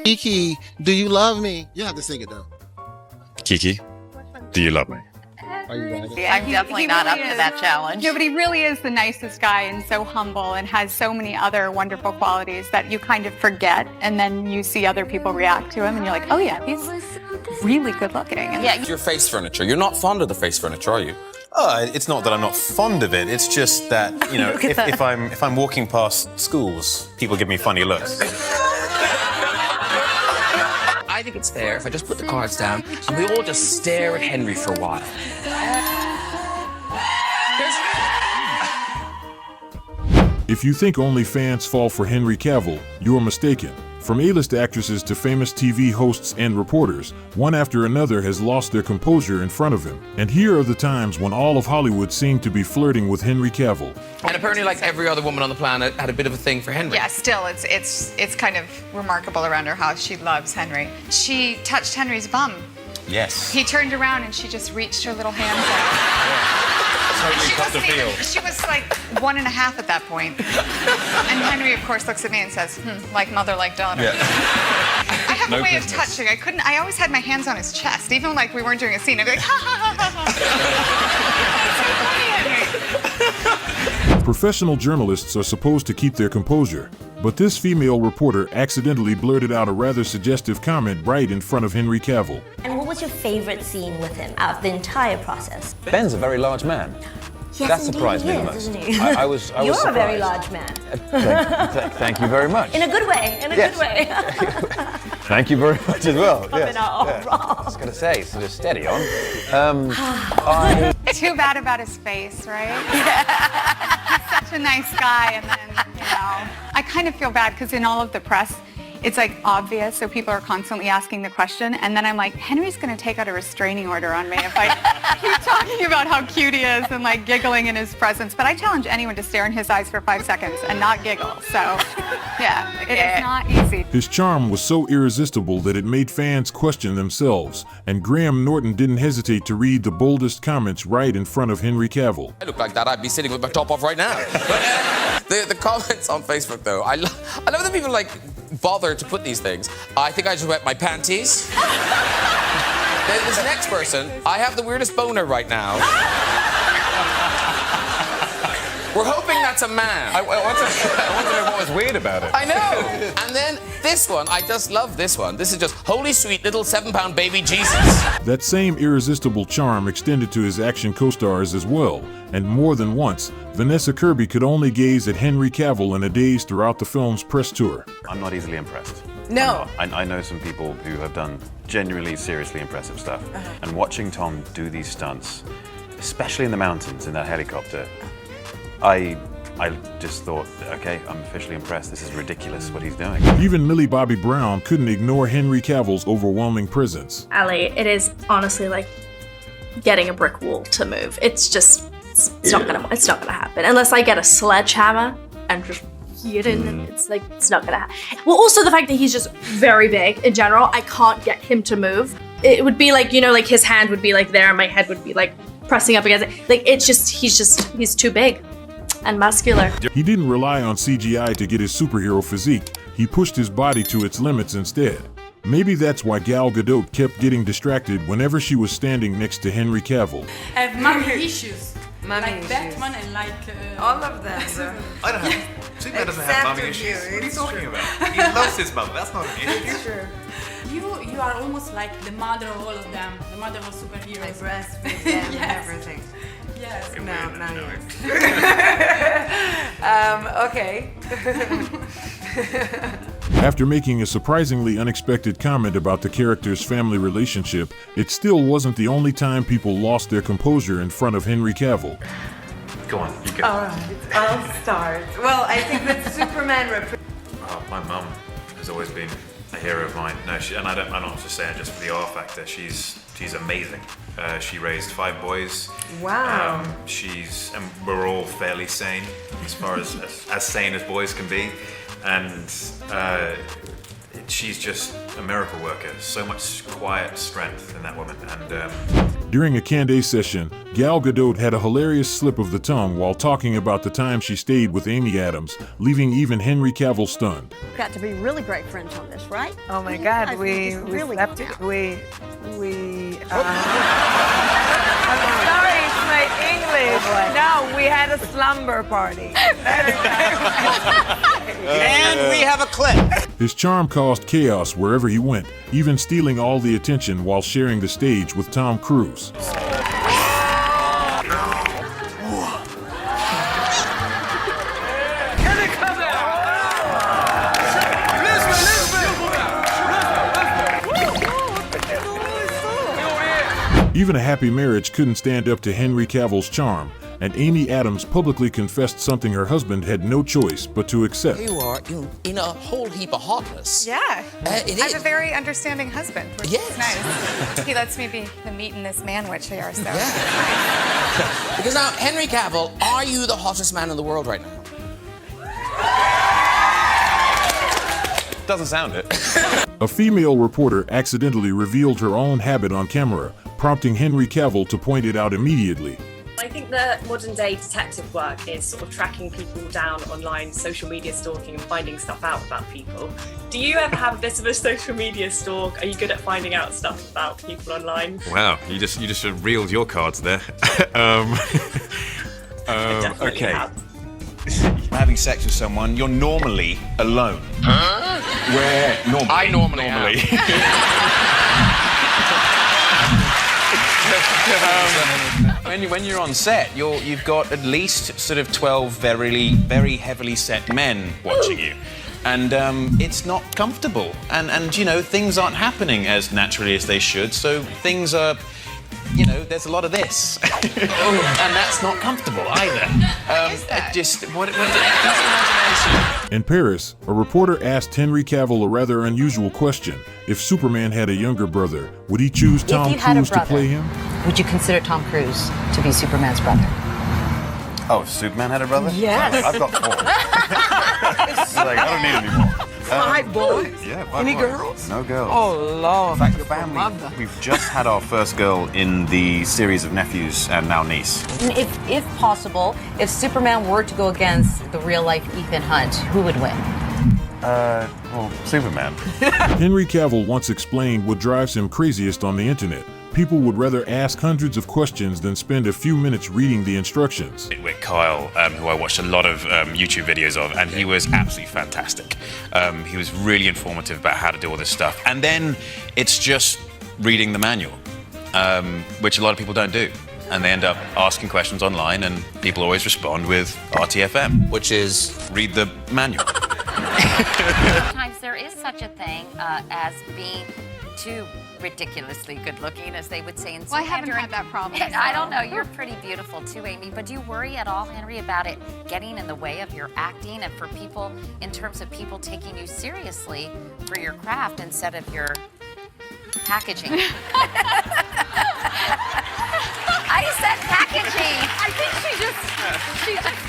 Kiki, do you love me? You have to sing it though. Kiki, do you love me? Are you ready? I'm definitely not up to that challenge. No, but he really is the nicest guy and so humble and has so many other wonderful qualities that you kind of forget, and then you see other people react to him and you're like, oh yeah, he's really good looking. And Yeah, Your face furniture. You're not fond of the face furniture, are you? It's not that I'm not fond of it. It's just that, you know, if I'm walking past schools, people give me funny looks. I think it's fair if I just put the cards down and we all just stare at Henry for a while. If you think only fans fall for Henry Cavill, you're mistaken. From A-list actresses to famous TV hosts and reporters, one after another has lost their composure in front of him. And here are the times when all of Hollywood seemed to be flirting with Henry Cavill. And apparently, like every other woman on the planet, had a bit of a thing for Henry. Yeah, still, it's kind of remarkable around her how she loves Henry. She touched Henry's bum. Yes. He turned around and she just reached her little hands out. She was like 1.5 at that point. And Henry, of course, looks at me and says, like mother, like daughter. Yeah. I have a way of touching. I always had my hands on his chest. Even like we weren't doing a scene, I'd be like, ha ha ha ha ha. Professional journalists are supposed to keep their composure, but this female reporter accidentally blurted out a rather suggestive comment right in front of Henry Cavill. And what was your favorite scene with him out of the entire process? Ben's a very large man. Yes, That surprised me the indeed most. he is, isn't he? I was You're surprised. a very large man. Thank you very much. In a good way, in a Yes. good way. Thank you very much as well. Popping out all wrong. I was going to say, so just steady on. too bad about his face, right? He's such a nice guy, and then, I kind of feel bad because in all of the press, it's like obvious, so people are constantly asking the question, and then I'm like, Henry's gonna take out a restraining order on me if I keep talking about how cute he is and like giggling in his presence. But I challenge anyone to stare in his eyes for 5 seconds and not giggle. So, yeah, it is not easy. His charm was so irresistible that it made fans question themselves, and Graham Norton didn't hesitate to read the boldest comments right in front of Henry Cavill. I look like that, I'd be sitting with my top off right now. But the comments on Facebook, though, I love that people, like, bother to put these things. I think I just wet my panties. This next person, I have the weirdest boner right now. We're hoping that's a man. I want to know what was weird about it. I know. And then this one, I just love this one. This is just holy sweet little 7-pound baby Jesus. That same irresistible charm extended to his action co-stars as well, and more than once, Vanessa Kirby could only gaze at Henry Cavill in a daze throughout the film's press tour. I'm not easily impressed. No. I know some people who have done genuinely, seriously impressive stuff. And watching Tom do these stunts, especially in the mountains in that helicopter, I just thought, okay, I'm officially impressed. This is ridiculous what he's doing. Even Millie Bobby Brown couldn't ignore Henry Cavill's overwhelming presence. Ali, it is honestly like getting a brick wall to move. It's not gonna happen unless I get a sledgehammer and just hit it in. It's not gonna happen. Well, also the fact that he's just very big in general, I can't get him to move. It would be like, like his hand would be like there and my head would be like pressing up against it. Like he's too big and muscular. He didn't rely on CGI to get his superhero physique. He pushed his body to its limits instead. Maybe that's why Gal Gadot kept getting distracted whenever she was standing next to Henry Cavill. I have mommy issues. Mommy like issues. Batman and like... all of them. I don't have... Superman doesn't have mommy issues. What are you talking about? He loves his mum. That's not an issue. It's true. You are almost like the mother of all of them. The mother of superheroes. I breastfeed them and everything. Yes. No, not yet. Okay. After making a surprisingly unexpected comment about the character's family relationship, it still wasn't the only time people lost their composure in front of Henry Cavill. Go on, you go. All right, I'll start. Well, I think that Superman My mum has always been a hero of mine. No, I'm not just saying just for the R factor. She's amazing. She raised 5 boys. Wow. And we're all fairly sane, as far as sane as boys can be. And she's just a miracle worker. So much quiet strength in that woman. And During a Candé session, Gal Gadot had a hilarious slip of the tongue while talking about the time she stayed with Amy Adams, leaving even Henry Cavill stunned. Got to be really great friends on this, right? Oh my God, we really slept. good. Sorry, it's my English. No, we had a slumber party. And we have a clip. His charm caused chaos wherever he went, even stealing all the attention while sharing the stage with Tom Cruise. Even a happy marriage couldn't stand up to Henry Cavill's charm, and Amy Adams publicly confessed something her husband had no choice but to accept. You are in a whole heap of hotness. Yeah. It I is. have a very understanding husband, which Yes. is nice. He lets me be the meat in this manwich here, so. Yeah. Because now, Henry Cavill, are you the hottest man in the world right now? Doesn't sound it. A female reporter accidentally revealed her own habit on camera, prompting Henry Cavill to point it out immediately. I think the modern day detective work is sort of tracking people down online, social media stalking and finding stuff out about people. Do you ever have a bit of a social media stalk? Are you good at finding out stuff about people online? Wow, you just sort of reeled your cards there. Okay. Having sex with someone, you're normally alone. Huh? Where normally? I normally When you're on set, you've got at least sort of 12 very heavily set men watching you. And it's not comfortable. And you know, things aren't happening as naturally as they should, so things are, you know, there's a lot of this. And that's not comfortable either. In Paris, a reporter asked Henry Cavill a rather unusual question. If Superman had a younger brother, would he choose Tom Cruise to play him? Would you consider Tom Cruise to be Superman's brother? Oh, if Superman had a brother? Yes. I've got 4. It's like, I don't need any more. 5 boys? Yeah, 5 Any boys. girls? No girls. Oh, Lord. In fact, the family, we've just had our first girl in the series of nephews and now niece. If possible, if Superman were to go against the real-life Ethan Hunt, who would win? Well, Superman. Henry Cavill once explained what drives him craziest on the internet. People would rather ask hundreds of questions than spend a few minutes reading the instructions. With Kyle, who I watched a lot of YouTube videos of, and he was absolutely fantastic. He was really informative about how to do all this stuff. And then it's just reading the manual, which a lot of people don't do. And they end up asking questions online, and people always respond with RTFM, which is read the manual. Sometimes there is such a thing as being too ridiculously good looking, as they would say in Well, I haven't had that problem. I don't know, you're pretty beautiful too, Amy, but do you worry at all, Henry, about it getting in the way of your acting and for people, in terms of people taking you seriously for your craft instead of your packaging? I said packaging. I think she just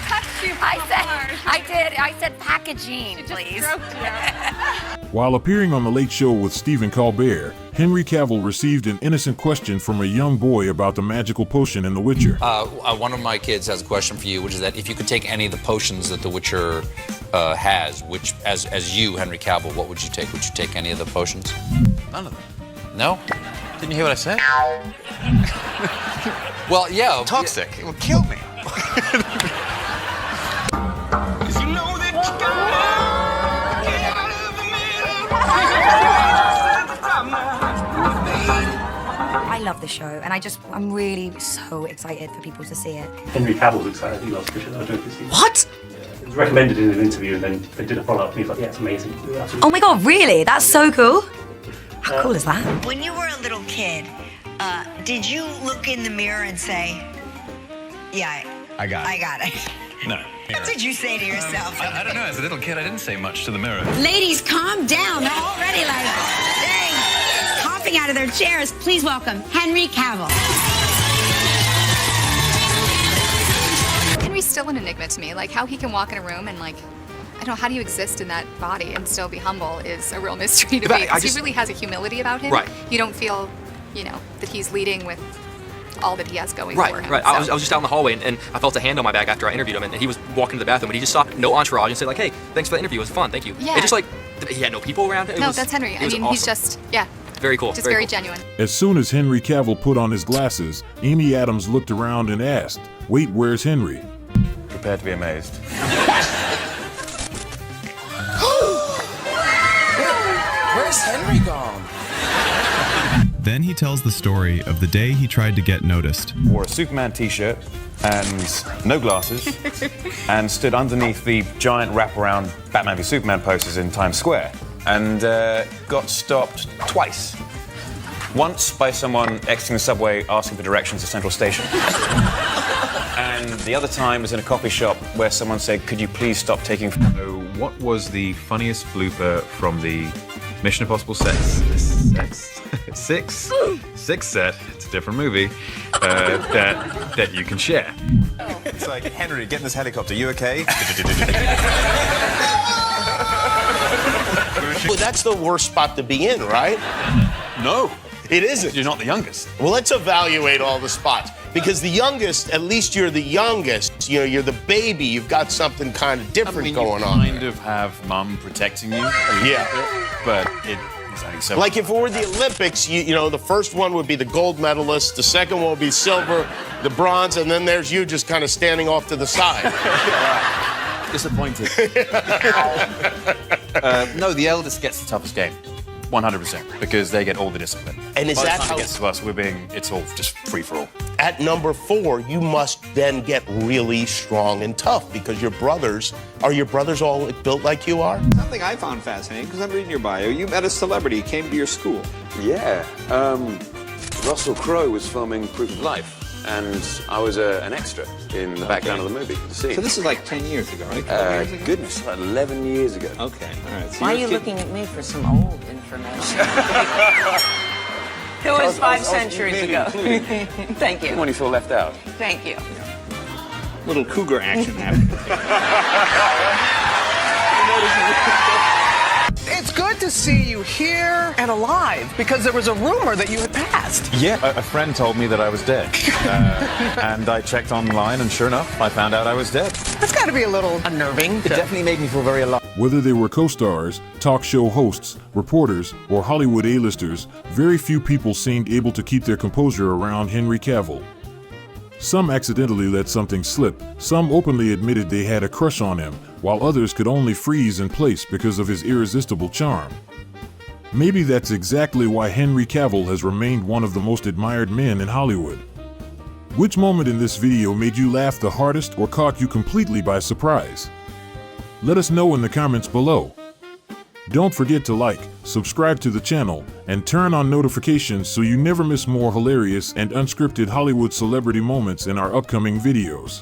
touched you. I said packaging, please. While appearing on The Late Show with Stephen Colbert, Henry Cavill received an innocent question from a young boy about the magical potion in The Witcher. One of my kids has a question for you, which is that if you could take any of the potions that The Witcher has, which, as you, Henry Cavill, what would you take? Would you take any of the potions? None of them. No? Didn't you hear what I said? Well, yeah. Toxic. It will kill me. I love the show, and I'm really so excited for people to see it. Henry Cavill's excited. He loves the show. I don't know if you've seen it. What? It was recommended in an interview, and then they did a follow-up, and he's like, yeah, it's amazing. Oh my God, really? That's so cool. How cool is that? When you were a little kid, did you look in the mirror and say, yeah, I got it. it? No. What did you say to yourself? I don't know. As a little kid, I didn't say much to the mirror. Ladies, calm down. They're already like, dang, hopping out of their chairs. Please welcome Henry Cavill. Henry's still an enigma to me. Like, how he can walk in a room and, like, I don't know, how do you exist in that body and still be humble is a real mystery to me. Because he really has a humility about him. Right. You don't feel, you know, that he's leading with all that he has going Right, for him. right. So. I was just down the hallway and I felt a hand on my back after I interviewed him, and he was walking to the bathroom, and he just saw no entourage and said like, "Hey, thanks for the interview. It was fun. Thank you." Yeah. It just like he had no people around. No, that's Henry. I mean, he's just very cool. Just very cool. genuine. As soon as Henry Cavill put on his glasses, Amy Adams looked around and asked, "Wait, where's Henry?" Prepare to be amazed. Where's Henry gone? Then he tells the story of the day he tried to get noticed. Wore a Superman t-shirt and no glasses and stood underneath the giant wraparound Batman v Superman posters in Times Square and got stopped twice. Once by someone exiting the subway asking for directions to Central Station. And the other time was in a coffee shop where someone said, "Could you please stop taking..." So what was the funniest blooper from the Mission Impossible six set, it's a different movie, that you can share? It's like, "Henry, get in this helicopter, you okay?" Well, that's the worst spot to be in, right? No. It isn't. You're not the youngest. Well, let's evaluate all the spots. Because the youngest, at least you're the youngest. You know, you're the baby. You've got something kind of different going on. You kind of have mum protecting you. Yeah. But it's only so. Like if it were the Olympics, you know, the first one would be the gold medalist, the second one would be silver, the bronze, and then there's you just kind of standing off to the side. Disappointed. No, the eldest gets the toughest game. 100%, because they get all the discipline. And is By the that time how it gets to us, it's all just free for all. At number 4, you must then get really strong and tough because are your brothers all built like you are? Something I found fascinating, because I'm reading your bio, you met a celebrity, came to your school. Yeah. Russell Crowe was filming Proof of Life, and I was an extra in the background of the movie. So this is like 10 years ago, right? Goodness, like 11 years ago. Okay, all right. So Why are you're you a kid- looking at me for some old information? It was 5 centuries ago. Thank you. When you feel left out. Thank you. Little cougar action happened. It's good to see you here and alive, because there was a rumor that you had passed. Yeah, a friend told me that I was dead. And I checked online, and sure enough, I found out I was dead. That's got to be a little unnerving. It definitely made me feel very alive. Whether they were co-stars, talk show hosts, reporters, or Hollywood A-listers, very few people seemed able to keep their composure around Henry Cavill. Some accidentally let something slip, some openly admitted they had a crush on him, while others could only freeze in place because of his irresistible charm. Maybe that's exactly why Henry Cavill has remained one of the most admired men in Hollywood. Which moment in this video made you laugh the hardest or caught you completely by surprise? Let us know in the comments below. Don't forget to like, subscribe to the channel, and turn on notifications so you never miss more hilarious and unscripted Hollywood celebrity moments in our upcoming videos.